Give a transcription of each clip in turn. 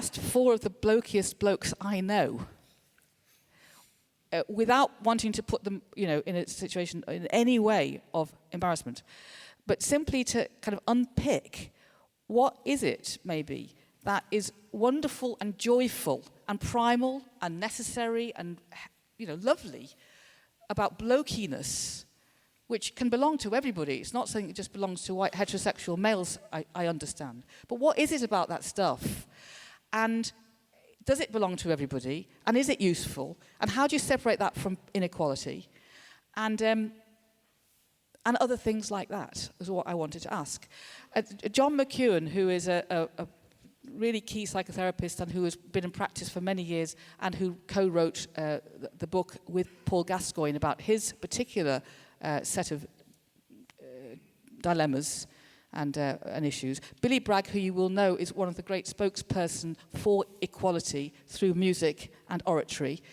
asked 4 of the blokiest blokes I know, without wanting to put them, in a situation in any way of embarrassment, but simply to kind of unpick what is it, maybe, that is wonderful and joyful and primal and necessary and, lovely about blokiness, which can belong to everybody. It's not something that just belongs to white heterosexual males, I understand. But what is it about that stuff? And does it belong to everybody? And is it useful? And how do you separate that from inequality? And other things like that is what I wanted to ask. John McKeown, who is a really key psychotherapist and who has been in practice for many years and who co-wrote the book with Paul Gascoigne about his particular set of dilemmas and issues. Billy Bragg, who you will know, is one of the great spokesperson for equality through music and oratory.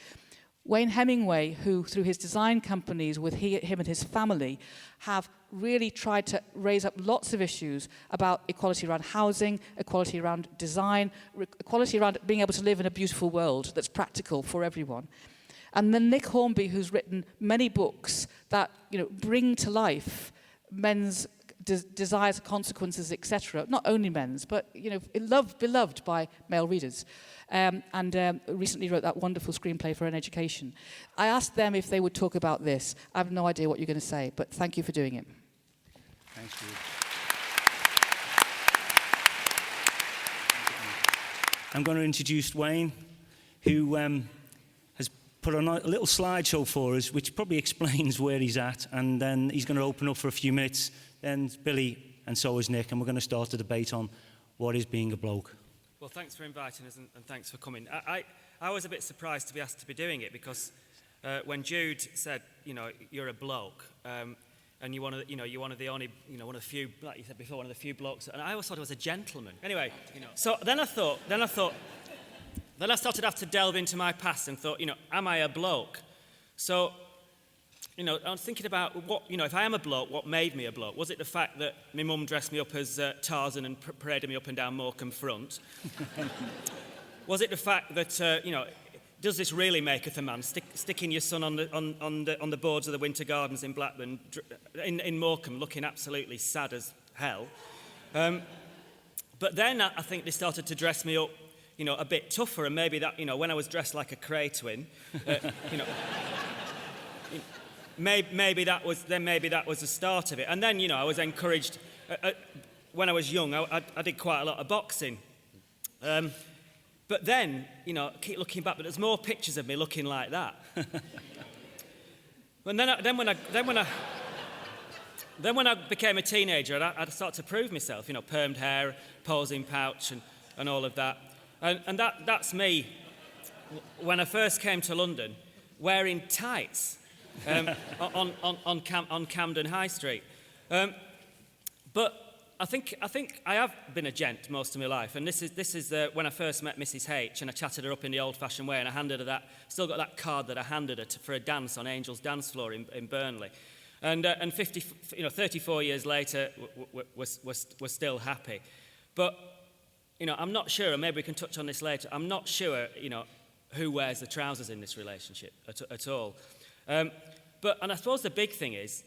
Wayne Hemingway, who through his design companies with him and his family have really tried to raise up lots of issues about equality around housing, equality around design, equality around being able to live in a beautiful world that's practical for everyone. And then Nick Hornby, who's written many books that bring to life men's desires, consequences, etc. Not only men's, but beloved by male readers. And recently wrote that wonderful screenplay for an education. I asked them if they would talk about this. I have no idea what you're going to say, but thank you for doing it. Thanks, Jude. I'm going to introduce Wayne, who has put on a little slideshow for us, which probably explains where he's at, and then he's going to open up for a few minutes. Then Billy, and so is Nick, and we're going to start a debate on what is being a bloke. Well, thanks for inviting us, and thanks for coming. I was a bit surprised to be asked to be doing it because when Jude said, you're a bloke, and you're one of the only, one of the few, like you said before, one of the few blokes, and I always thought I was a gentleman. Anyway, so then I started to have to delve into my past and thought, am I a bloke? So, I was thinking about what, if I am a bloke, what made me a bloke? Was it the fact that my mum dressed me up as Tarzan and paraded me up and down Morecambe Front? Was it the fact that, does this really maketh a man? Sticking your son on the boards of the Winter Gardens in Blackburn, in Morecambe, looking absolutely sad as hell. But then I think they started to dress me up, a bit tougher, and maybe that, when I was dressed like a Cray twin, maybe that was the start of it. And then, I was encouraged. When I was young, I did quite a lot of boxing. But then, keep looking back, but there's more pictures of me looking like that. And then when I became a teenager, I'd start to prove myself. Permed hair, posing pouch, and all of that. And that's me when I first came to London, wearing tights. On Camden High Street, but I think I have been a gent most of my life, and this is when I first met Mrs. H, and I chatted her up in the old-fashioned way, and I handed her that. Still got that card that I handed her for a dance on Angel's dance floor in Burnley, and 34 years later, we're still happy, but I'm not sure, and maybe we can touch on this later. I'm not sure, who wears the trousers in this relationship at all. And I suppose the big thing is,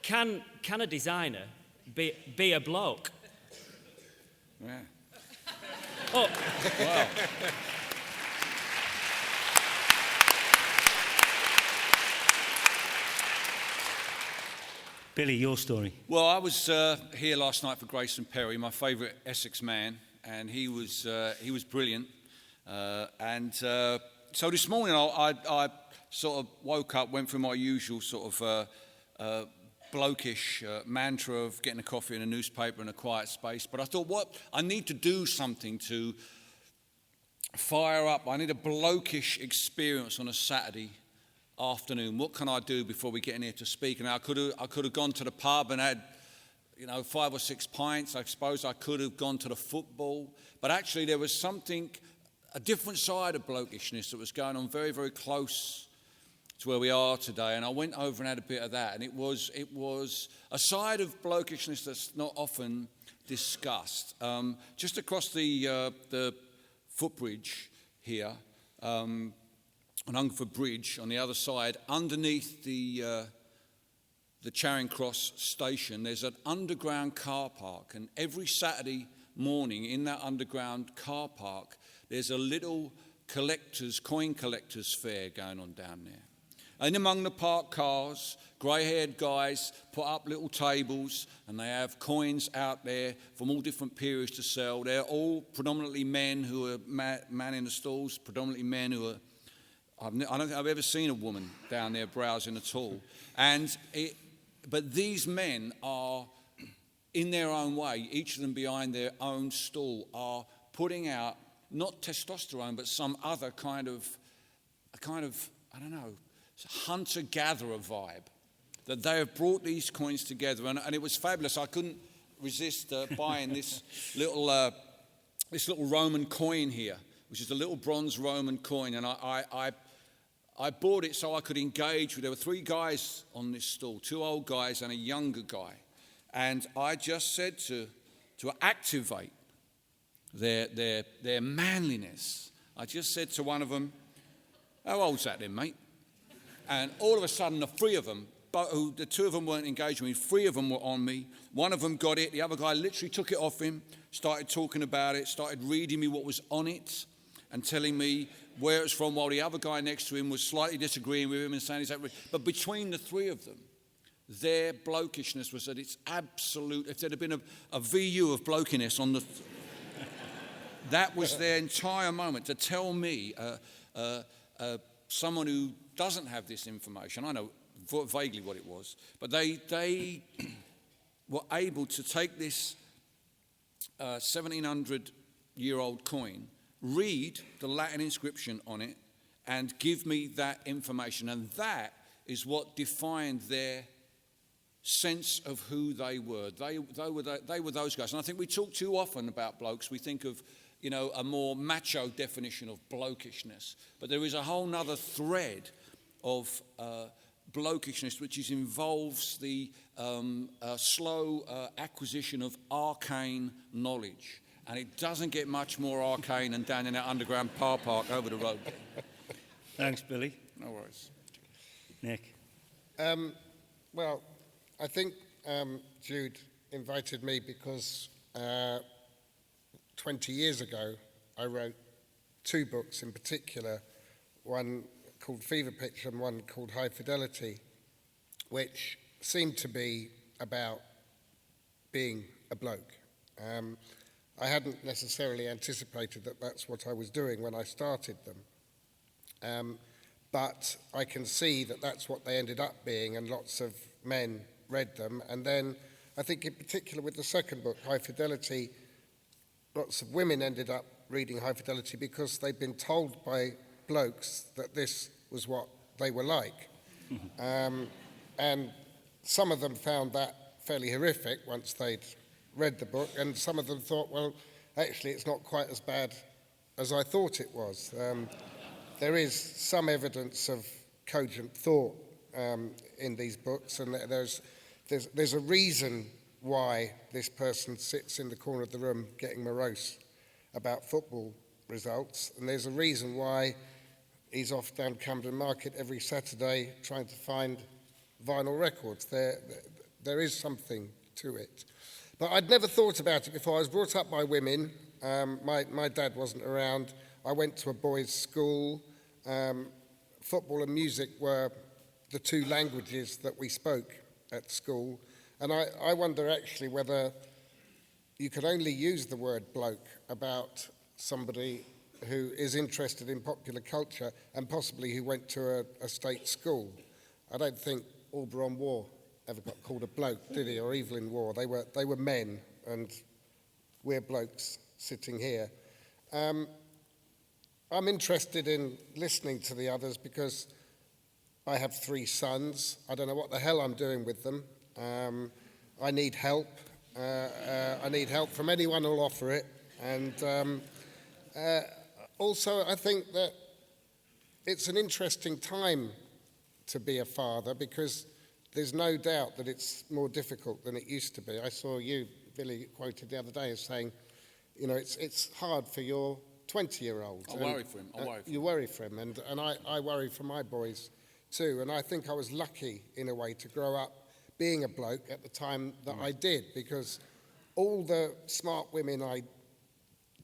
can a designer be a bloke? Yeah. Oh. Wow. Billy, your story. Well, I was here last night for Grayson Perry, my favourite Essex man, and he was brilliant. So this morning I sort of woke up, went through my usual sort of blokish mantra of getting a coffee and a newspaper in a quiet space. But I thought, I need to do something to fire up. I need a blokish experience on a Saturday afternoon. What can I do before we get in here to speak? And I could have gone to the pub and had 5 or 6 pints. I suppose I could have gone to the football. But actually there was a different side of blokishness that was going on very, very close to where we are today, and I went over and had a bit of that, and it was a side of blokishness that's not often discussed. Just across the footbridge here, on Hungerford Bridge on the other side, underneath the Charing Cross station, there's an underground car park, and every Saturday morning in that underground car park, there's a little coin collectors fair going on down there. And among the parked cars, grey-haired guys put up little tables and they have coins out there from all different periods to sell. They're all predominantly men who are manning the stalls, predominantly men who are... I don't think I've ever seen a woman down there browsing at all. But these men are, in their own way, each of them behind their own stall, are putting out not testosterone, but some other kind of, I don't know, hunter-gatherer vibe, that they have brought these coins together, and it was fabulous. I couldn't resist buying this little Roman coin here, which is a little bronze Roman coin, and I bought it so I could engage with. There were 3 guys on this stall, 2 old guys and a younger guy, and I just said to activate their manliness, I just said to one of them, "How old's that then, mate?" And all of a sudden, the 3 of them, the 2 of them weren't engaging me, 3 of them were on me. One of them got it, the other guy literally took it off him, started talking about it, started reading me what was on it and telling me where it was from, while the other guy next to him was slightly disagreeing with him and saying exactly. But between the 3 of them, their blokishness was at its absolute. If there had been a VU of blokiness on the... that was their entire moment, to tell me, someone who doesn't have this information, I know vaguely what it was, but they were able to take this 1700-year-old coin, read the Latin inscription on it, and give me that information. And that is what defined their sense of who they were. They were those guys. And I think we talk too often about blokes. We think of, a more macho definition of blokishness. But there is a whole nother thread of blokishness, which involves the slow acquisition of arcane knowledge. And it doesn't get much more arcane than down in that underground car park over the road. Thanks, Billy. No worries. Nick? Well, I think Jude invited me because 20 years ago I wrote 2 books in particular, one called Fever Pitch and one called High Fidelity, which seemed to be about being a bloke. I hadn't necessarily anticipated that that's what I was doing when I started them. But I can see that that's what they ended up being, and lots of men read them. And then I think in particular with the second book, High Fidelity, lots of women ended up reading High Fidelity because they'd been told by blokes that this was what they were like. And some of them found that fairly horrific once they'd read the book, and some of them thought, well, actually it's not quite as bad as I thought it was. There is some evidence of cogent thought in these books, and there's a reason why this person sits in the corner of the room getting morose about football results, and there's a reason why he's off down Camden Market every Saturday trying to find vinyl records. There is something to it. But I'd never thought about it before. I was brought up by women. My dad wasn't around. I went to a boys' school. Football and music were the 2 languages that we spoke at school. And I wonder actually whether you could only use the word bloke about somebody who is interested in popular culture and possibly who went to a state school. I don't think Auberon Waugh ever got called a bloke, did he, or Evelyn Waugh. They were men, and we're blokes sitting here. I'm interested in listening to the others because I have 3 sons. I don't know what the hell I'm doing with them. I need help. I need help from anyone who'll offer it. And also, I think that it's an interesting time to be a father because there's no doubt that it's more difficult than it used to be. I saw you, Billy, quoted the other day as saying, it's hard for your 20-year-old. I worry for him. You worry for him, and I worry for my boys too. And I think I was lucky, in a way, to grow up being a bloke at the time that I did, because all the smart women I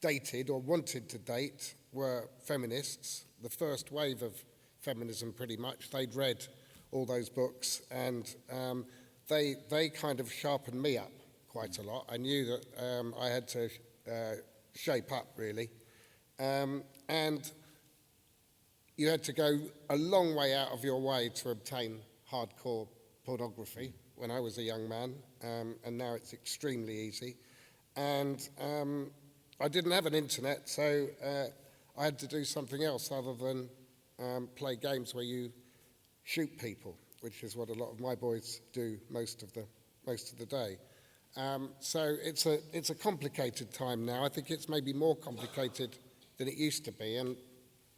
dated or wanted to date were feminists, the first wave of feminism pretty much. They'd read all those books, and they kind of sharpened me up quite a lot. I knew that I had to shape up, really. And you had to go a long way out of your way to obtain hardcore pornography when I was a young man, and now it's extremely easy. And I didn't have an internet, so I had to do something else other than play games where you shoot people, which is what a lot of my boys do most of the day. So it's a complicated time now. I think it's maybe more complicated than it used to be, and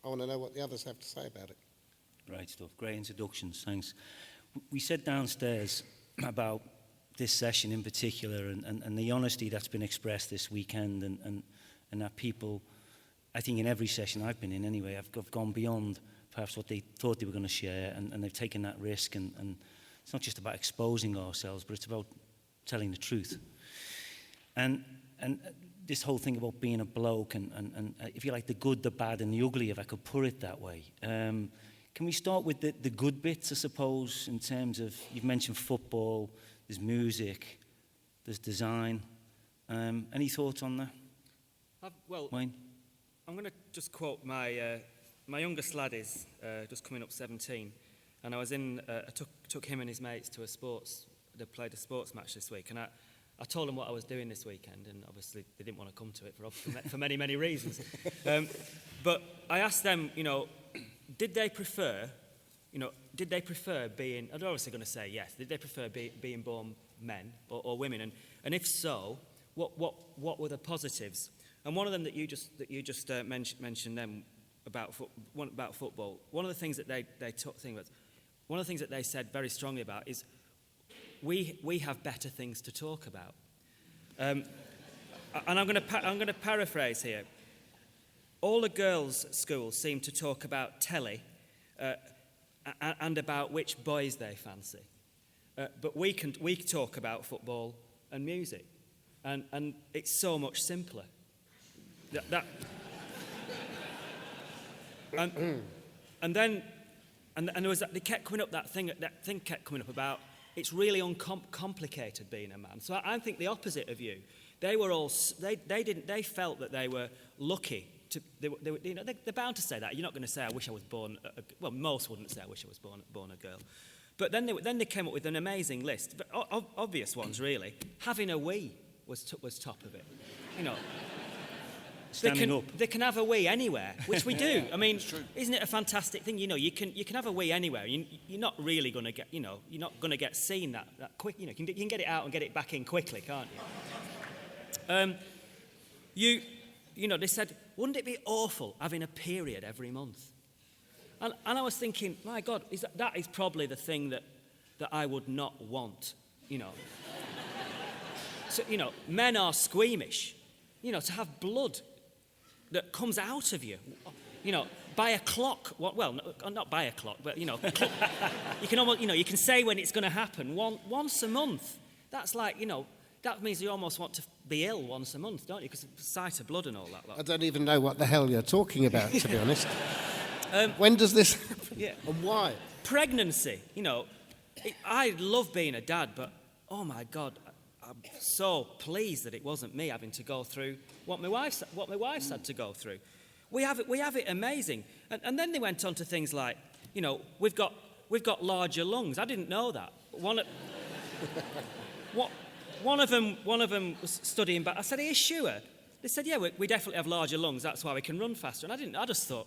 I want to know what the others have to say about it. Right stuff. Great introductions. Thanks. We said downstairs about this session in particular, and the honesty that's been expressed this weekend, and that people, I think in every session I've been in anyway, have gone beyond perhaps what they thought they were going to share, and they've taken that risk, and it's not just about exposing ourselves, but it's about telling the truth. And this whole thing about being a bloke, and if you like, the good, the bad, and the ugly, if I could put it that way. Can we start with the good bits, I suppose, in terms of, you've mentioned football, there's music, there's design. Any thoughts on that? Well, Wayne? I'm going to just quote my youngest lad is just coming up 17, and I was I took him and his mates to they played a sports match this week, and I told them what I was doing this weekend, and obviously they didn't want to come to it for many, many reasons. But I asked them, did they prefer being, they're obviously going to say yes, did they prefer being born men or women? And if so, what were the positives? And one of them that you just mentioned them about football, one of the things that one of the things that they said very strongly about is we have better things to talk about. And I'm going to paraphrase here. All the girls' schools seem to talk about telly and about which boys they fancy. But we talk about football and music. And it's so much simpler. And then there was they kept coming up that thing kept coming up about it's really uncomplicated being a man. So I think the opposite of you. They felt that they were lucky. They're bound to say that. You're not going to say, I wish I was born... well, most wouldn't say, I wish I was born a girl. But then they came up with an amazing list. But obvious ones, really. Having a wee was top of it. They can have a wee anywhere, which we do. I mean, isn't it a fantastic thing? You can have a wee anywhere. You're not really going to get, you're not going to get seen that quick. You can get it out and get it back in quickly, can't you? They said, wouldn't it be awful having a period every month? And I was thinking, my God, that is probably the thing that I would not want, So, men are squeamish, to have blood that comes out of you, by a clock. Well, not by a clock, but, you can almost, you can say when it's going to happen once a month. That's like, that means you almost want to be ill once a month, don't you? Because of the sight of blood and all that lot. I don't even know what the hell you're talking about, to be honest. When does this happen? Yeah. And why? Pregnancy, I love being a dad, but, oh my God, I'm so pleased that it wasn't me having to go through what my wife's had to go through. We have it amazing. And then they went on to things like, we've got larger lungs. I didn't know that. One of them was studying back. I said, are you sure? They said, yeah, we definitely have larger lungs. That's why we can run faster. And I just thought,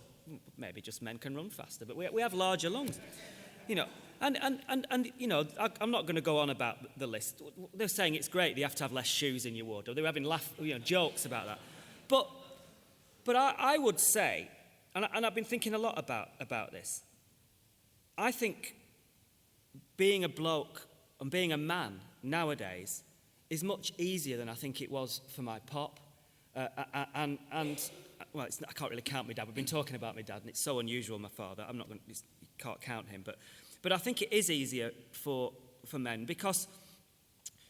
maybe just men can run faster, but we have larger lungs. And I'm not going to go on about the list. They're saying it's great you have to have less shoes in your wardrobe. They were having jokes about that. But I would say, and I've been thinking a lot about this, I think being a bloke and being a man nowadays is much easier than I think it was for my pop. And well, I can't really count my dad. We've been talking about my dad, and it's so unusual, my father. I'm not going to, you can't count him. But I think it is easier for men because,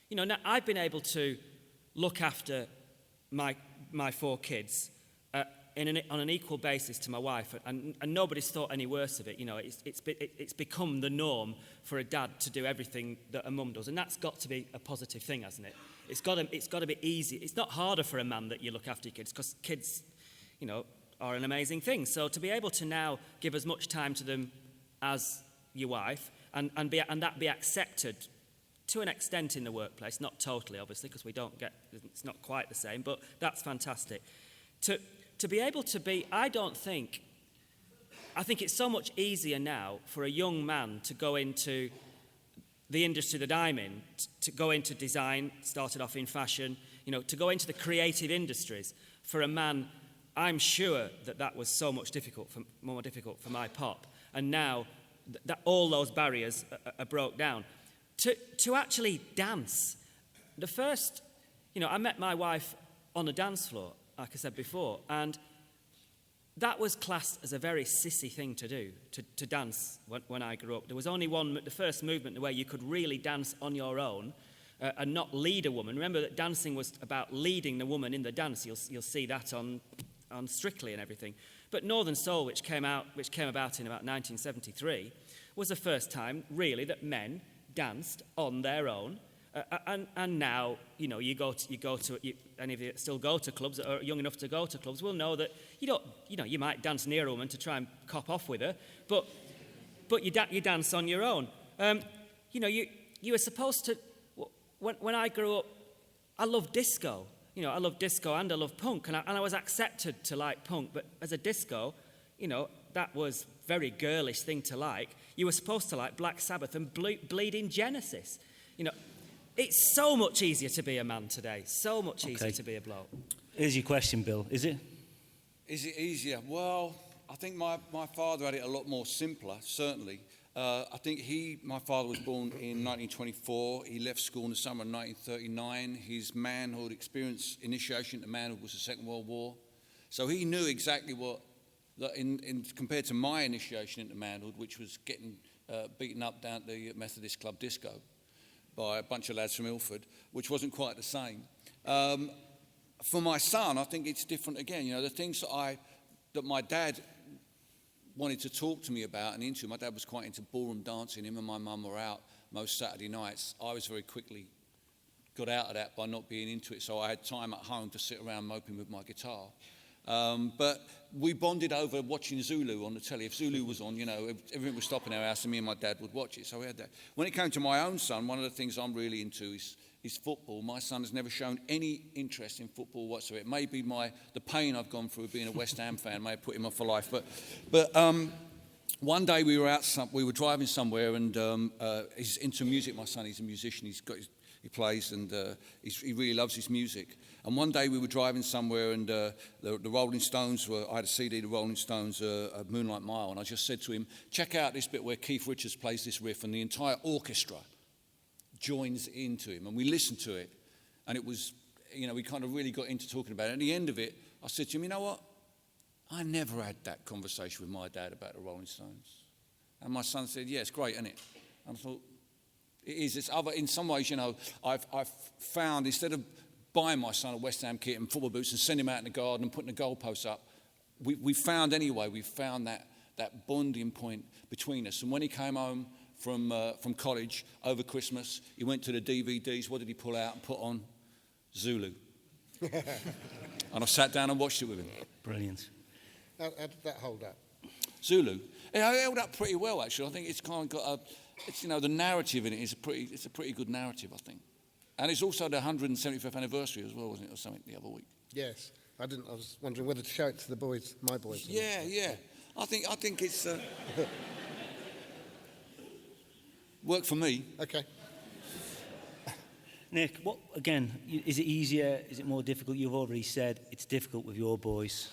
you know, now I've been able to look after my 4 kids on an equal basis to my wife, and nobody's thought any worse of it. You know, it's become the norm for a dad to do everything that a mum does, and that's got to be a positive thing, hasn't it? It's got to be easy. It's not harder for a man that you look after your kids, because kids, you know, are an amazing thing. So to be able to now give as much time to them as your wife, and that be accepted to an extent in the workplace, not totally, obviously, because it's not quite the same, but that's fantastic. To be able to be, I think it's so much easier now for a young man to go into the industry that I'm in, to go into design, started off in fashion, you know, to go into the creative industries. For a man, I'm sure that was so much more difficult for my pop. And now that all those barriers are broke down. To actually dance, the first, you know, I met my wife on a dance floor, like I said before, and that was classed as a very sissy thing to do, to dance when I grew up. There was only the first movement where you could really dance on your own and not lead a woman. Remember that dancing was about leading the woman in the dance. You'll see that on Strictly and everything. But Northern Soul, which came about in about 1973, was the first time, really, that men danced on their own. And now, you know, you go to any of you that still go to clubs, that are young enough to go to clubs, will know that you might dance near a woman to try and cop off with her, but you dance on your own. You know, you were supposed to. When I grew up, I loved disco. You know, I loved disco and I loved punk, and I was accepted to like punk. But as a disco, you know, that was a very girlish thing to like. You were supposed to like Black Sabbath and Bleeding Genesis. You know. It's so much easier to be a man today. So much easier to be a bloke. Here's your question, Bill. Is it? Is it easier? Well, I think my father had it a lot more simpler, certainly. I think my father was born in 1924. He left school in the summer of 1939. His manhood experience, initiation to manhood, was the Second World War. So he knew exactly compared to my initiation into manhood, which was getting beaten up down at the Methodist Club Disco by a bunch of lads from Ilford, which wasn't quite the same. For my son, I think it's different again. You know, the things that my dad wanted to talk to me about and into. My dad was quite into ballroom dancing. Him and my mum were out most Saturday nights. I was very quickly got out of that by not being into it, so I had time at home to sit around moping with my guitar. But we bonded over watching Zulu on the telly. If Zulu was on, you know, everything was stopping our house and me and my dad would watch it. So we had that. When it came to my own son, one of the things I'm really into is football. My son has never shown any interest in football whatsoever. It may be the pain I've gone through being a West Ham fan may have put him off for life. But one day we were driving somewhere, and he's into music. My son, he's a musician. He plays, and he really loves his music. And one day we were driving somewhere, and the Rolling Stones I had a CD, the Rolling Stones, Moonlight Mile, and I just said to him, check out this bit where Keith Richards plays this riff, and the entire orchestra joins into him. And we listened to it, and it was, you know, we kind of really got into talking about it. At the end of it, I said to him, you know what? I never had that conversation with my dad about the Rolling Stones. And my son said, yeah, it's great, isn't it? And I thought, it is. It's other, in some ways, you know, I've found, instead of buying my son a West Ham kit and football boots and sending him out in the garden and putting the goalposts up, we found that bonding point between us. And when he came home from college over Christmas, he went to the DVDs. What did he pull out and put on? Zulu. And I sat down and watched it with him. Brilliant. How did that hold up? Zulu. It held up pretty well, actually. I think it's kind of got it's, you know, the narrative in it is it's a pretty good narrative, I think. And it's also the 175th anniversary as well, wasn't it, or something the other week? Yes. I was wondering whether to show it to the boys, my boys. Yeah. I think it's worked for me. Okay. Nick, what again? Is it easier? Is it more difficult? You've already said it's difficult with your boys.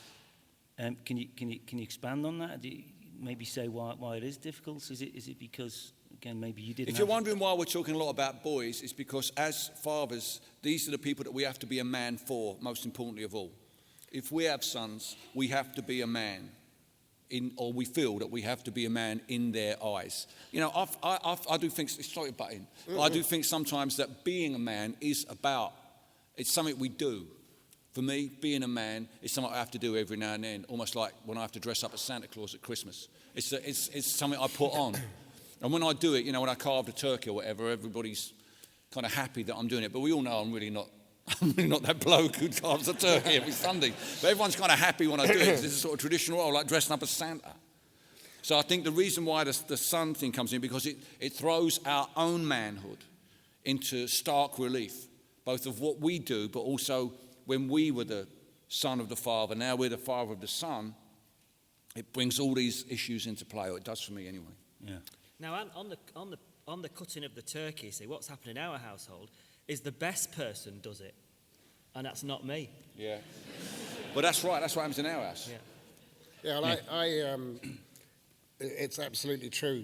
Can you expand on that? Maybe say why it is difficult? Is it because, again, maybe you didn't? If you're wondering why we're talking a lot about boys, it's because as fathers, these are the people that we have to be a man for, most importantly of all. if we have sons, we have to be a man. Or we feel that we have to be a man in their eyes. You know, I do think, sorry about him, I do think sometimes that being a man is it's something we do. For me, being a man is something I have to do every now and then, almost like when I have to dress up as Santa Claus at Christmas. It's something I put on. And when I do it, you know, when I carve the turkey or whatever, everybody's kind of happy that I'm doing it. But we all know I'm really not that bloke who carves a turkey every Sunday. But everyone's kind of happy when I do it. It's a sort of traditional role, like dressing up as Santa. So I think the reason why the son thing comes in, because it throws our own manhood into stark relief, both of what we do, but also when we were the son of the father, now we're the father of the son. It brings all these issues into play, or it does for me anyway. Yeah. Now, on the cutting of the turkey, see, what's happened in our household is the best person does it, and that's not me. Yeah. But that's right. That's what happens in our house. Yeah. Yeah, well, it's absolutely true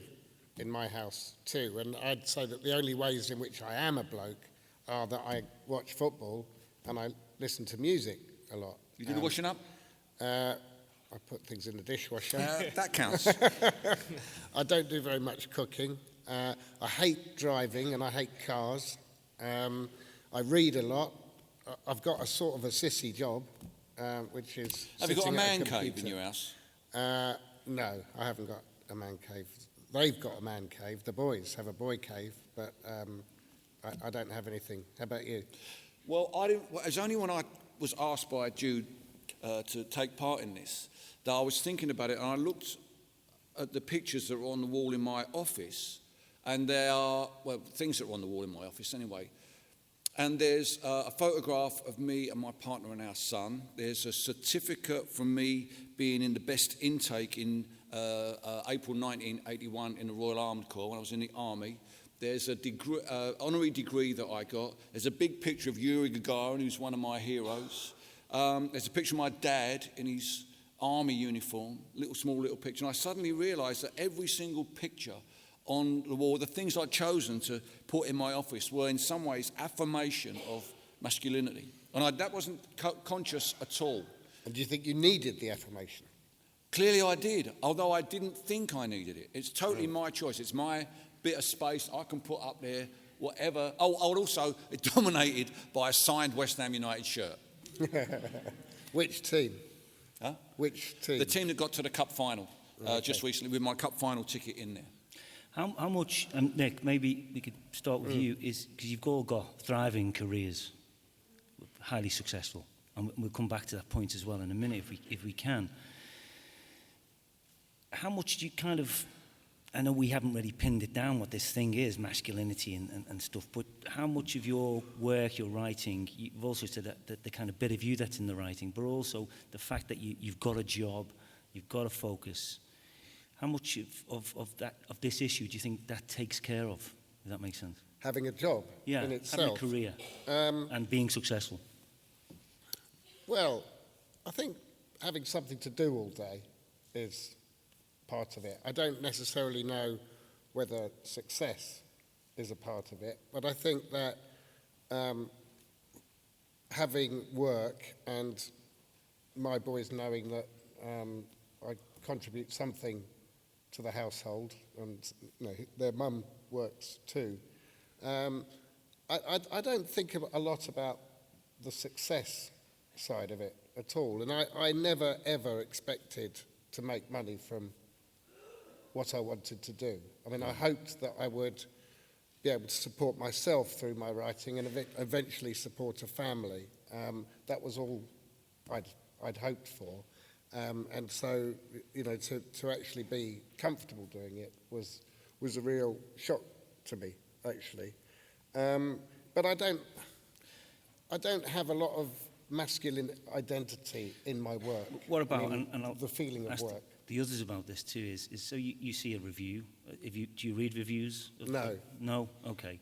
in my house too. And I'd say that the only ways in which I am a bloke are that I watch football and I listen to music a lot. You do the washing up? I put things in the dishwasher. That counts. I don't do very much cooking. I hate driving and I hate cars. I read a lot. I've got a sort of a sissy job, which is. Have you got a sitting at man cave computer. in your house? No, I haven't got a man cave. They've got a man cave. The boys have a boy cave, but I don't have anything. How about you? Well, it was only when I was asked by Jude to take part in this that I was thinking about it, and I looked at the pictures that are on the wall in my office, and there are, well, things that are on the wall in my office anyway. And there's a photograph of me and my partner and our son. There's a certificate from me being in the best intake in April 1981 in the Royal Armed Corps when I was in the Army. There's a honorary degree that I got. There's a big picture of Yuri Gagarin, who's one of my heroes. There's a picture of my dad in his army uniform, small little picture. And I suddenly realised that every single picture on the wall, the things I'd chosen to put in my office were in some ways affirmation of masculinity. And that wasn't conscious at all. And do you think you needed the affirmation? Clearly I did, although I didn't think I needed it. It's totally my choice. It's my bit of space I can put up there, whatever. Oh, also, it dominated by a signed West Ham United shirt. Which team? Huh? Which team? The team that got to the cup final just recently, with my cup final ticket in there. How much, Nick, maybe we could start with you, is because you've all got thriving careers, highly successful, and we'll come back to that point as well in a minute if we can. How much do you kind of, I know we haven't really pinned it down what this thing is, masculinity and stuff, but how much of your work, your writing, you've also said that the kind of bit of you that's in the writing, but also the fact that you've got a job, you've got a focus. How much of this issue do you think that takes care of? Does that make sense? Having a job in itself. Having a career and being successful. Well, I think having something to do all day is part of it. I don't necessarily know whether success is a part of it, but I think that having work and my boys knowing that I contribute something to the household, and their mum works too. I don't think a lot about the success side of it at all, and I never ever expected to make money from what I wanted to do. I mean, I hoped that I would be able to support myself through my writing and eventually support a family. That was all I'd hoped for. And so, to actually be comfortable doing it was a real shock to me, actually. But I don't have a lot of masculine identity in my work. What about the feeling of work? The others about this too is so you see a review. Do you read reviews? No. No. Okay.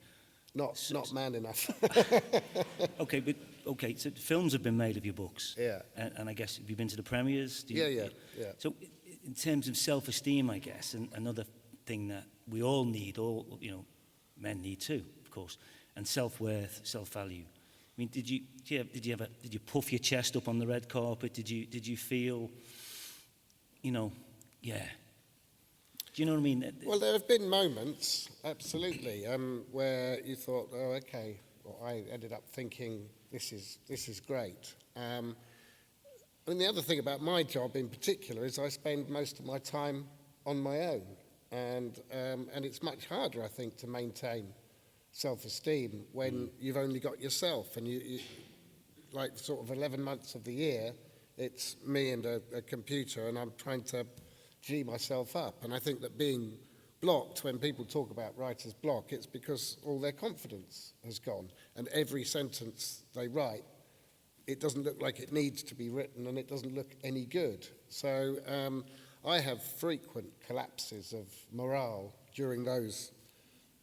Not man enough. Okay, so films have been made of your books. Yeah. And I guess, have you been to the premieres? Yeah. So in terms of self-esteem, I guess, and another thing that we all need, men need too, of course, and self-worth, self-value. I mean, did you puff your chest up on the red carpet? Did you feel, yeah? Do you know what I mean? Well, there have been moments, absolutely, where you thought, oh, okay. Well, I ended up thinking, this is great. And the other thing about my job in particular is I spend most of my time on my own, and it's much harder, I think, to maintain self-esteem when you've only got yourself, and you like sort of 11 months of the year, it's me and a computer, and I'm trying to G myself up. And I think that being blocked, when people talk about writer's block, it's because all their confidence has gone, and every sentence they write, it doesn't look like it needs to be written, and it doesn't look any good. So I have frequent collapses of morale during those,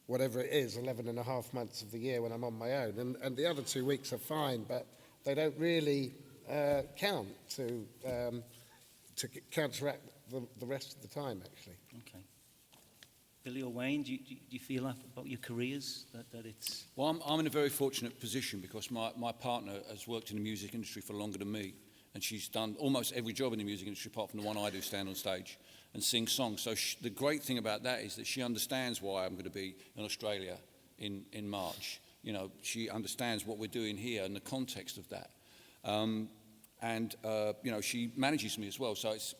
whatever it is, 11 and a half months of the year when I'm on my own. And the other 2 weeks are fine, but they don't really count to counteract the rest of the time, actually. Okay. Billy or Wayne, do you feel that about your careers, that it's... Well, I'm in a very fortunate position because my partner has worked in the music industry for longer than me, and she's done almost every job in the music industry apart from the one I do, stand on stage and sing songs. So the great thing about that is that she understands why I'm going to be in Australia in March. She understands what we're doing here and the context of that. She manages me as well. So it's,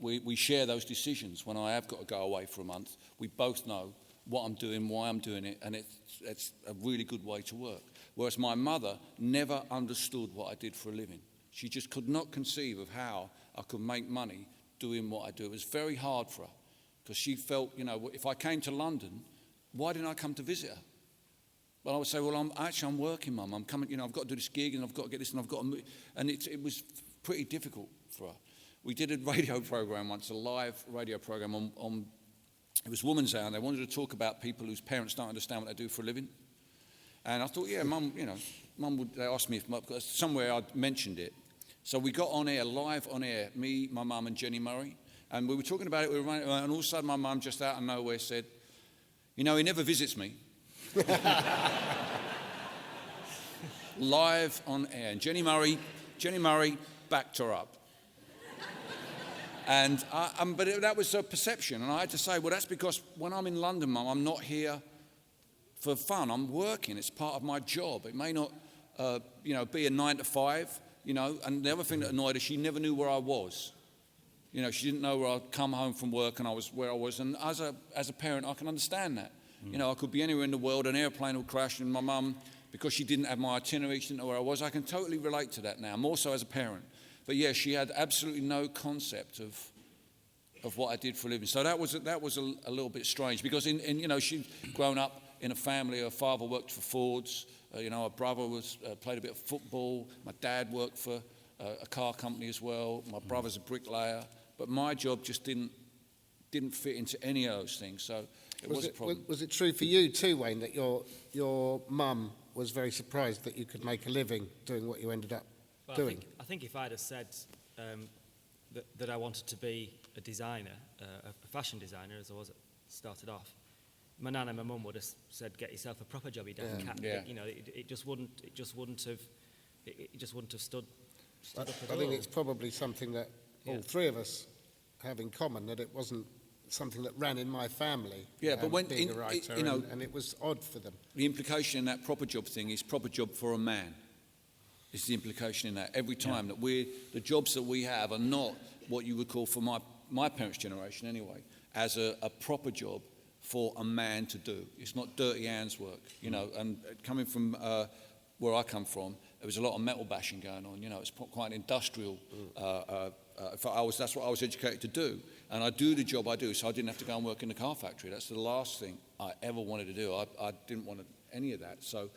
we share those decisions. When I have got to go away for a month, we both know what I'm doing, why I'm doing it, and it's a really good way to work. Whereas my mother never understood what I did for a living. She just could not conceive of how I could make money doing what I do. It was very hard for her because she felt, if I came to London, why didn't I come to visit her? Well, I would say, well, I'm working, Mum. I'm coming, I've got to do this gig and I've got to get this and I've got to move. And it was pretty difficult for her. We did a radio program once, a live radio program on it was Women's Hour, and they wanted to talk about people whose parents don't understand what they do for a living. And I thought, yeah, Mum, Mum would, they asked me if somewhere I'd mentioned it. So we got on air, live on air, me, my mum and Jenny Murray. And we were talking about it, and all of a sudden my mum just out of nowhere said, he never visits me. Live on air. And Jenny Murray backed her up. And but that was a perception, and I had to say, well, that's because when I'm in London, Mum, I'm not here for fun. I'm working. It's part of my job. It may not, be a 9 to 5, And the other thing that annoyed her, she never knew where I was. She didn't know where I'd come home from work and where I was. And as a parent, I can understand that. I could be anywhere in the world, an airplane would crash, and my mum, because she didn't have my itinerary, she didn't know where I was. I can totally relate to that now, more so as a parent. But yeah, she had absolutely no concept of what I did for a living. So that was a little bit strange because she'd grown up in a family. Her father worked for Ford's. Her brother played a bit of football. My dad worked for a car company as well. My brother's a bricklayer. But my job just didn't fit into any of those things. So it was a problem. Was it true for you too, Wayne, that your mum was very surprised that you could make a living doing what you ended up doing? I think if I'd have said that I wanted to be a designer, a fashion designer, as I started off, my nan and my mum would have said, "Get yourself a proper job, you damn cat." Yeah. It just wouldn't have stood up at all. I think it's probably something that all three of us have in common, that it wasn't something that ran in my family. Yeah, but when being a writer, and it was odd for them. The implication in that proper job thing is proper job for a man. It's the implication in that every time that the jobs that we have are not what you would call, for my parents' generation anyway, as a proper job for a man to do. It's not dirty hands work, and coming from where I come from, there was a lot of metal bashing going on. It's quite an industrial. That's what I was educated to do, and I do the job I do, so I didn't have to go and work in the car factory. That's the last thing I ever wanted to do. I didn't want any of that. So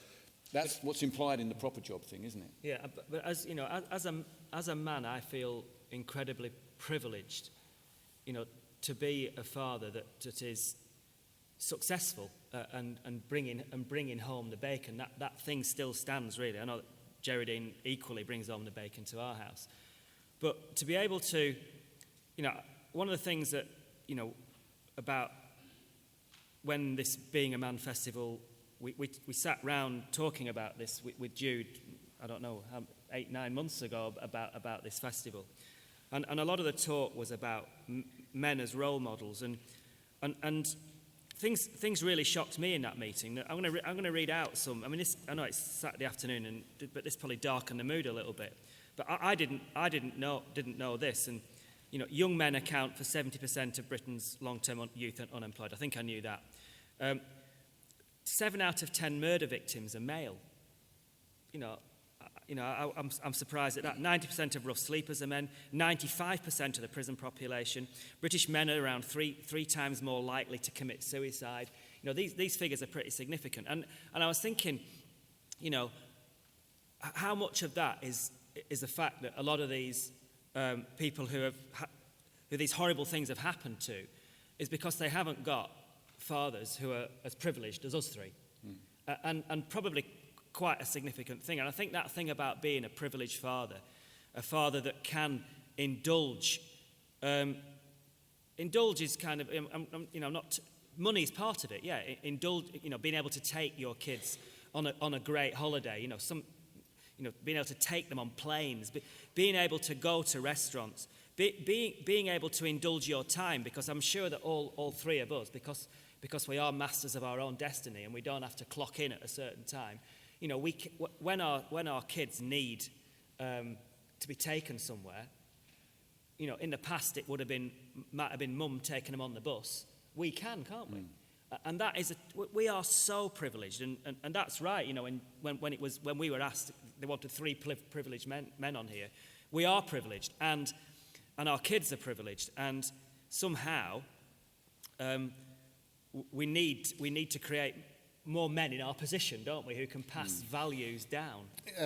that's what's implied in the proper job thing, isn't it? Yeah, but as a man, I feel incredibly privileged, to be a father that is successful and bringing home the bacon. That thing still stands, really. I know that Geraldine equally brings home the bacon to our house, but to be able to, one of the things that about when this Being a Man festival, we sat round talking about this with Jude, I don't know, 8-9 months ago about this festival. And a lot of the talk was about men as role models. And things really shocked me in that meeting. I'm going to read out some. I mean, I know it's Saturday afternoon, but this probably darkened the mood a little bit. But I didn't know this. And you know, young men account for 70% of Britain's long-term youth unemployed. I think I knew that. 7 out of 10 murder victims are male. I'm surprised at that. 90% of rough sleepers are men. 95% of the prison population. British men are around three times more likely to commit suicide. You know, these figures are pretty significant. And I was thinking, you know, how much of that is the fact that a lot of these people who these horrible things have happened to is because they haven't got fathers who are as privileged as us three. And probably quite a significant thing. And I think that thing about being a privileged father, a father that can indulge is kind of, money is part of it, yeah. Indulge, being able to take your kids on a great holiday, being able to take them on planes, being able to go to restaurants, being able to indulge your time, because I'm sure that all three of us, because we are masters of our own destiny and we don't have to clock in at a certain time, you know, when our kids need to be taken somewhere, you know, in the past it might have been mum taking them on the bus. We can't we? And that is we are so privileged, and that's right. You know, when we were asked, they wanted 3 privileged men on here. We are privileged, and our kids are privileged, and somehow we need to create more men in our position, don't we, who can pass values down.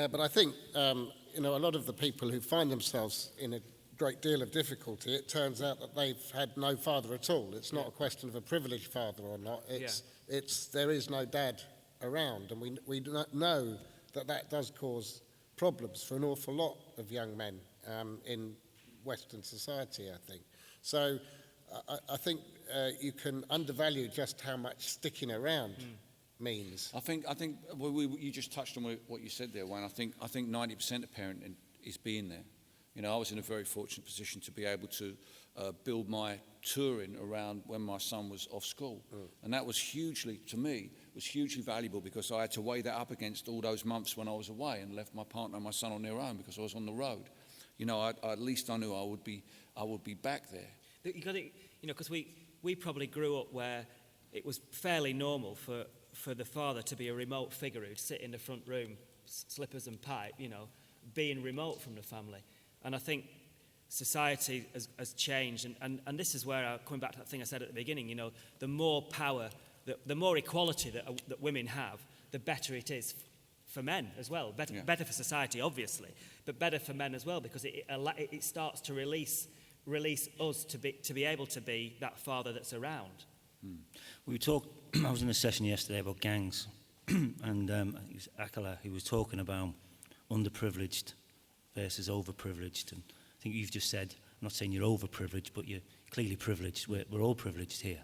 But I think a lot of the people who find themselves in a great deal of difficulty, it turns out that they've had no father at all. It's not a question of a privileged father or not. It's there is no dad around, and we know that does cause problems for an awful lot of young men in Western society, I think. So I think you can undervalue just how much sticking around means. I think you just touched on what you said there, Wayne. I think 90% of parenting is being there. You know, I was in a very fortunate position to be able to build my touring around when my son was off school. And that was hugely valuable, because I had to weigh that up against all those months when I was away and left my partner and my son on their own because I was on the road. You know, at least I knew I would be back there. You got to, because we probably grew up where it was fairly normal for the father to be a remote figure who'd sit in the front room, slippers and pipe, being remote from the family. And I think society has changed, and this is where, coming back to that thing I said at the beginning, the more power, the more equality that women have, the better it is for men as well. Better for society, obviously, but better for men as well, because it starts to release us to be able to be that father that's around. I was in a session yesterday about gangs, and it was Akala who was talking about underprivileged versus overprivileged. And I think you've just said, I'm not saying you're overprivileged, but you're clearly privileged. We're all privileged here.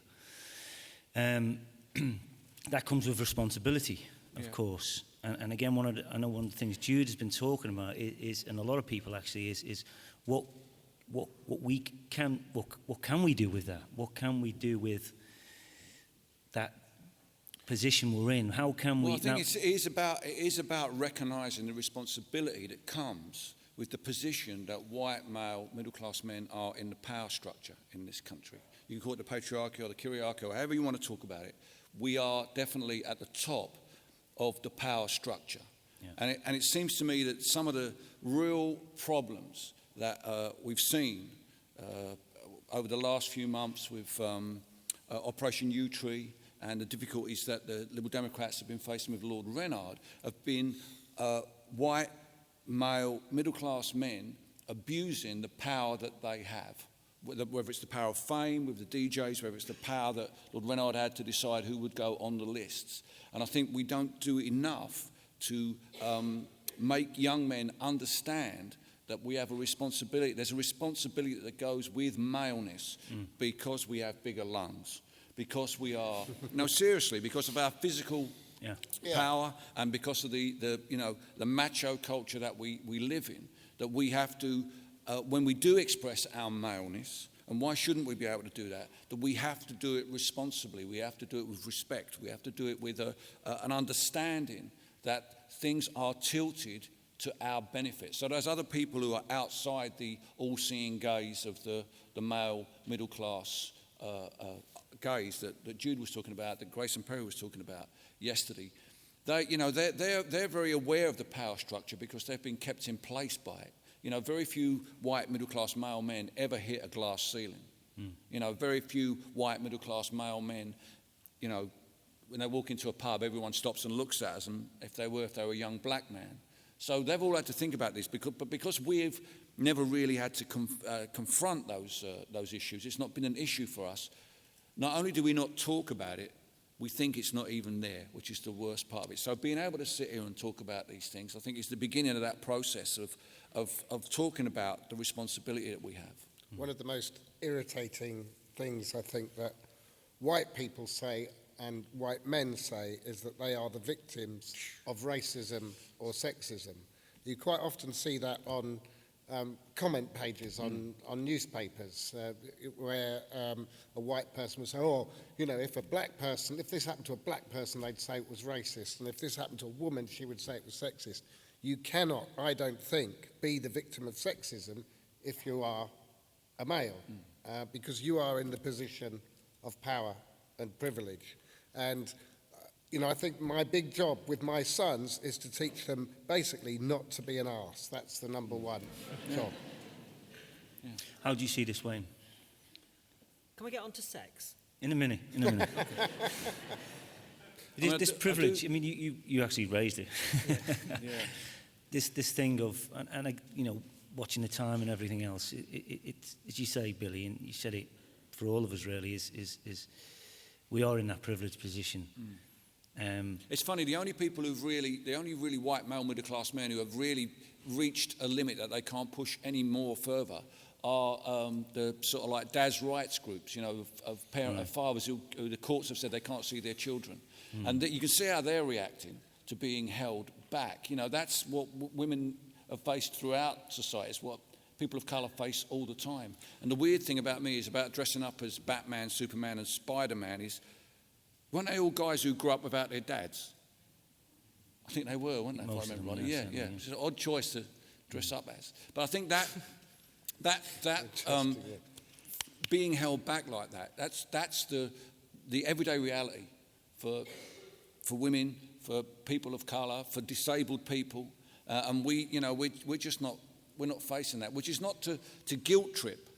That comes with responsibility, of course. And again, I know one of the things Jude has been talking about is, and a lot of people actually, is what can we do with that? What can we do with that position we're in? How can we? Well, I think it is about recognising the responsibility that comes with the position that white male middle-class men are in the power structure in this country. You can call it the patriarchy or the kyriarchy, or however you want to talk about it. We are definitely at the top of the power structure. Yeah. And it seems to me that some of the real problems that we've seen over the last few months with Operation U-Tree and the difficulties that the Liberal Democrats have been facing with Lord Reynard have been white male middle-class men abusing the power that they have, whether it's the power of fame with the DJs, whether it's the power that Lord Reynard had to decide who would go on the lists. And I think we don't do enough to make young men understand that we have a responsibility. There's a responsibility that goes with maleness because we have bigger lungs, because we are, no, seriously, because of our physical Yeah. power, and because of the macho culture that we live in, that we have to, when we do express our maleness, and why shouldn't we be able to do that? That we have to do it responsibly. We have to do it with respect. We have to do it with an understanding that things are tilted to our benefit. So there's other people who are outside the all-seeing gaze of the male middle class gaze that Jude was talking about, that Grace and Perry was talking about yesterday. They're very aware of the power structure because they've been kept in place by it. Very few white middle-class male men ever hit a glass ceiling. Very few white middle-class male men, when they walk into a pub, everyone stops and looks at us, and if they were a young black man. So they've all had to think about this, because we've never really had to confront those issues. It's not been an issue for us. Not only do we not talk about it, we think it's not even there, which is the worst part of it. So being able to sit here and talk about these things, I think, is the beginning of that process of talking about the responsibility that we have. One of the most irritating things I think that white people say and white men say is that they are the victims of racism or sexism. You quite often see that on comment pages on newspapers where a white person will say, if this happened to a black person, they'd say it was racist, and if this happened to a woman, she would say it was sexist. You cannot, I don't think, be the victim of sexism if you are a male, because you are in the position of power and privilege. And I think my big job with my sons is to teach them basically not to be an arse. That's the number one job. Yeah. How do you see this, Wayne? Can we get on to sex? In a minute. This privilege, you actually raised it. Yeah. This thing of, and watching the time and everything else, it's, as you say, Billy, and you said it for all of us really, is we are in that privileged position. It's funny, the only really white male middle class men who have really reached a limit that they can't push any more further are the sort of like dad's rights groups, of fathers who the courts have said they can't see their children. And that you can see how they're reacting to being held back. That's what women have faced throughout society. It's what people of colour face all the time. And the weird thing about me is about dressing up as Batman, Superman and Spider-Man is, weren't they all guys who grew up without their dads? I think they were, weren't they? If I remember right. Yeah. It's an odd choice to dress up as. But I think that being held back like that, that's the everyday reality for women, for people of colour, for disabled people, and we're just not facing that. Which is not to guilt trip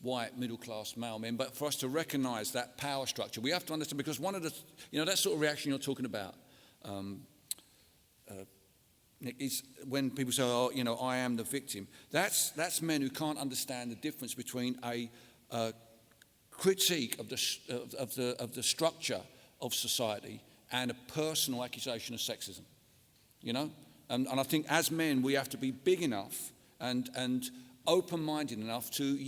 white middle-class male men, but for us to recognise that power structure. We have to understand, because one of the, that sort of reaction you're talking about, Nick, is when people say, I am the victim. That's men who can't understand the difference between a critique of the structure of society and a personal accusation of sexism. And I think as men we have to be big enough and open-minded enough to,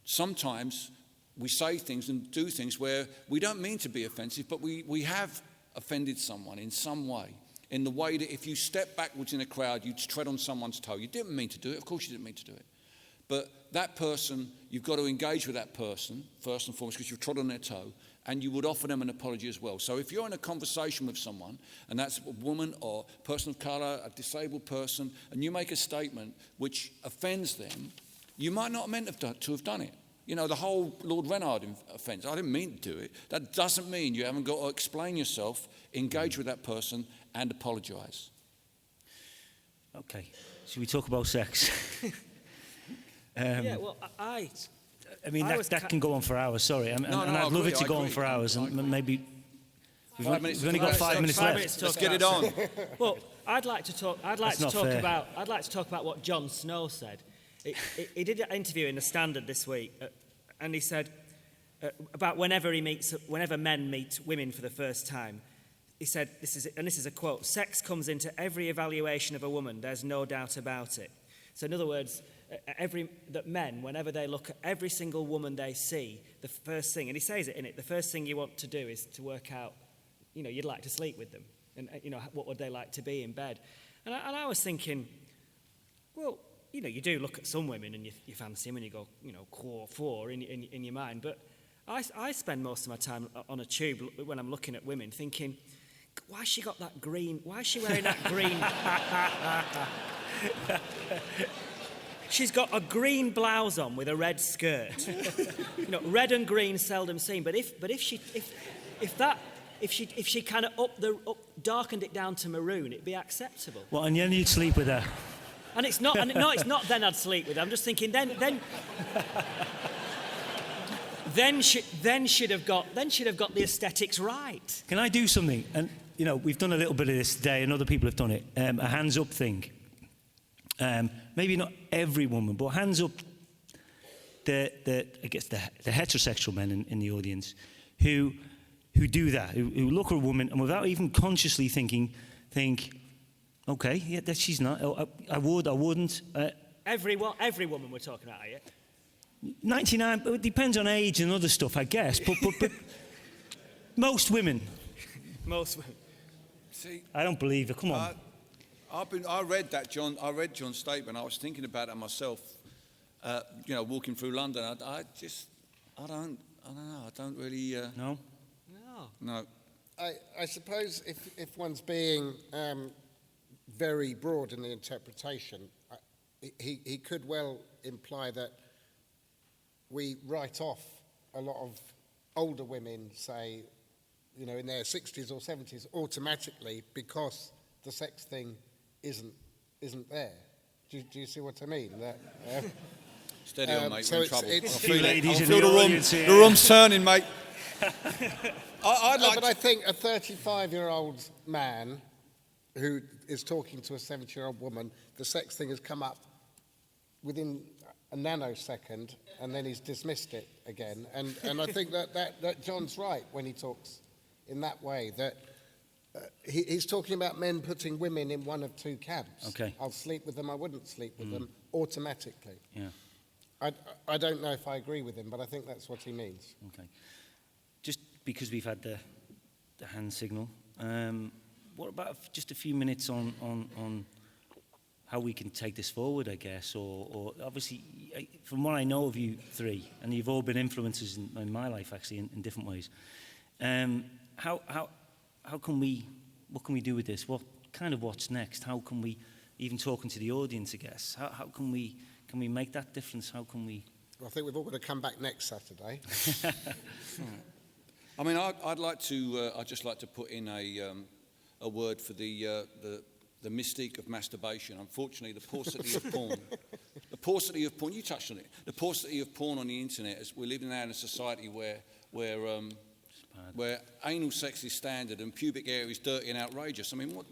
sometimes we say things and do things where we don't mean to be offensive, but we have offended someone in some way, in the way that if you step backwards in a crowd, you'd tread on someone's toe. You didn't mean to do it. Of course you didn't mean to do it. But that person, you've got to engage with that person, first and foremost, because you've trod on their toe, and you would offer them an apology as well. So if you're in a conversation with someone, and that's a woman or person of colour, a disabled person, and you make a statement which offends them, you might not have meant to have done it. The whole Lord Reynard offence, I didn't mean to do it. That doesn't mean you haven't got to explain yourself, engage with that person, and apologise. Okay, should we talk about sex? That can go on for hours, sorry. And I'd love it to go on for hours, and maybe we've only got 5 minutes left. Let's get it on. Well, I'd like to talk about what Jon Snow said. He did an interview in The Standard this week, and he said about whenever men meet women for the first time, he said, this is a quote, "Sex comes into every evaluation of a woman, there's no doubt about it." So in other words, men, whenever they look at every single woman they see, the first thing, and he says it in it, the first thing you want to do is to work out you'd like to sleep with them. And, what would they like to be in bed? And I was thinking, well, you do look at some women and you fancy them and you go, core four in your mind. But I spend most of my time on a tube when I'm looking at women thinking, why has she got that green? Why is she wearing that green? She's got a green blouse on with a red skirt. Red and green seldom seen. But if she kind of darkened it down to maroon, it'd be acceptable. Well, and then you'd sleep with her. And it's not. It's not. Then I'd sleep with her. I'm just thinking. Then she'd have got the aesthetics right. Can I do something? And we've done a little bit of this today, and other people have done it. A hands up thing. Maybe not every woman, but hands up. I guess the heterosexual men in the audience who do that, who look at a woman and without even consciously think, okay, yeah, that she's not. I wouldn't. Every woman we're talking about, are you? 99. It depends on age and other stuff, I guess. But most women. Most women. See, I don't believe it. Come on. I read John's statement. I was thinking about it myself. Walking through London. I don't know. I don't really. No. No. I suppose if one's being very broad in the interpretation, he could well imply that we write off a lot of older women, say, in their 60s or 70s, automatically because the sex thing isn't there. Do you see what I mean? Steady on, mate. So we're in trouble. I feel the room's turning, mate. But I think a 35-year-old man who is talking to a 70-year-old woman, the sex thing has come up within a nanosecond, and then he's dismissed it again. And I think that John's right when he talks in that way, that he's talking about men putting women in one of two camps. Okay. I'll sleep with them, I wouldn't sleep with them, automatically. Yeah. I don't know if I agree with him, but I think that's what he means. Okay. Just because we've had the hand signal, what about just a few minutes on how we can take this forward, I guess, or obviously, from what I know of you three, and you've all been influences in my life, actually, in different ways, how can we, what can we do with this? What's next? How can we, even talking to the audience, I guess, how can we make that difference? How can we? Well, I think we've all got to come back next Saturday. I mean, I'd just like to put in a word for the mystique of masturbation. Unfortunately, the paucity of porn, you touched on it, the paucity of porn on the internet, as we're living now in a society where anal sex is standard and pubic hair is dirty and outrageous. I mean, what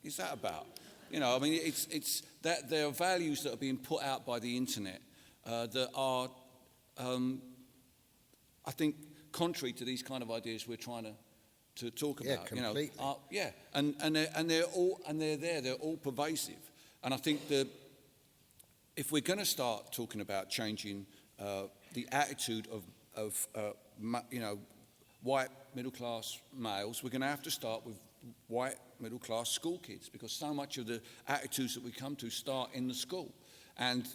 is that about? It's that there are values that are being put out by the internet that are, I think, contrary to these kind of ideas we're trying to talk about. Completely. And they're all pervasive. And I think that if we're going to start talking about changing the attitude of white middle-class males, we're going to have to start with white middle-class school kids, because so much of the attitudes that we come to start in the school. And,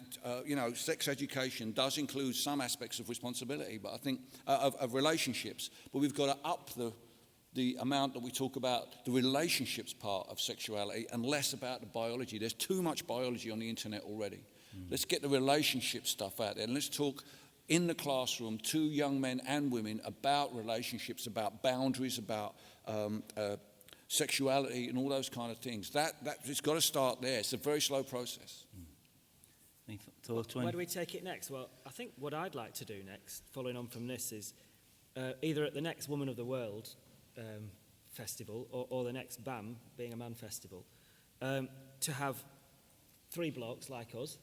sex education does include some aspects of responsibility, but I think of relationships. But we've got to up the amount that we talk about the relationships part of sexuality and less about the biology. There's too much biology on the internet already. Let's get the relationship stuff out there, and let's talk in the classroom to young men and women about relationships, about boundaries, about sexuality and all those kind of things. It's got to start there. It's a very slow process. Any thoughts, Wayne? Where do we take it next? Well, I think what I'd like to do next, following on from this, is either at the next Woman of the World festival or the next BAM, Being a Man festival, to have three blokes like us,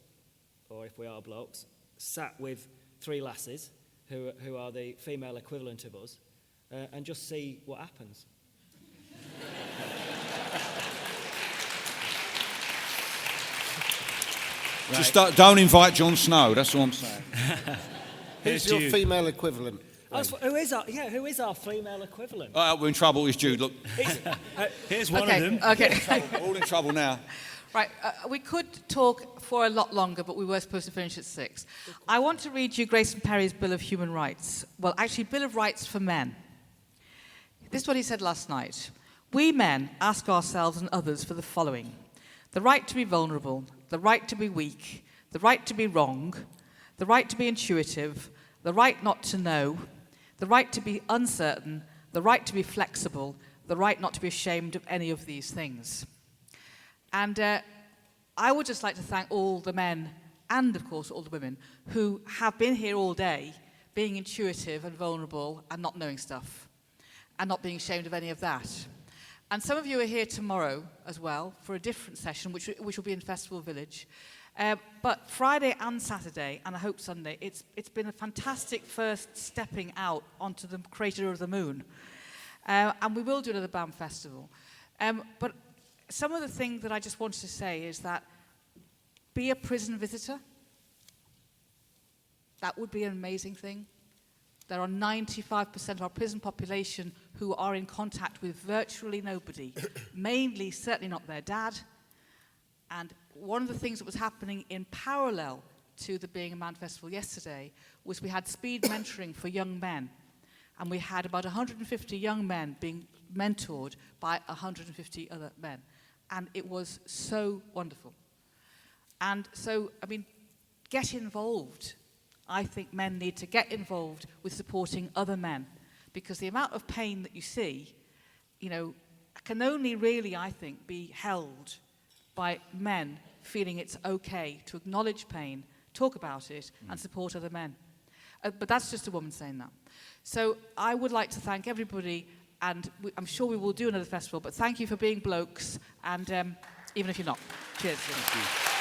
or if we are blokes, sat with three lasses who are the female equivalent of us, and just see what happens. Right. Just don't invite Jon Snow, that's all I'm saying. Who's your female equivalent? Who is our female equivalent? We're in trouble. It's Jude. Look, Here's one Okay, of them. okay. we're all in trouble now. Right, we could talk for a lot longer, but we were supposed to finish at 6. I want to read you Grayson Perry's Bill of Human Rights. Well, actually, Bill of Rights for men. This is what he said last night. We men ask ourselves and others for the following: the right to be vulnerable, the right to be weak, the right to be wrong, the right to be intuitive, the right not to know, the right to be uncertain, the right to be flexible, the right not to be ashamed of any of these things. And I would just like to thank all the men and, of course, all the women who have been here all day being intuitive and vulnerable and not knowing stuff and not being ashamed of any of that. And some of you are here tomorrow as well for a different session, which will be in Festival Village. But Friday and Saturday, and I hope Sunday, it's been a fantastic first stepping out onto the crater of the moon. And we will do another BAM festival. But some of the things that I just wanted to say is that be a prison visitor. That would be an amazing thing. There are 95% of our prison population who are in contact with virtually nobody, mainly certainly not their dad. And one of the things that was happening in parallel to the Being a Man Festival yesterday was we had speed mentoring for young men. And we had about 150 young men being mentored by 150 other men. And it was so wonderful. And so, I mean, get involved. I think men need to get involved with supporting other men, because the amount of pain that you see, you know, can only really, I think, be held by men feeling it's okay to acknowledge pain, talk about it, and support other men. But that's just a woman saying that. So I would like to thank everybody, and I'm sure we will do another festival, but thank you for being blokes, and even if you're not. Cheers. Thank you.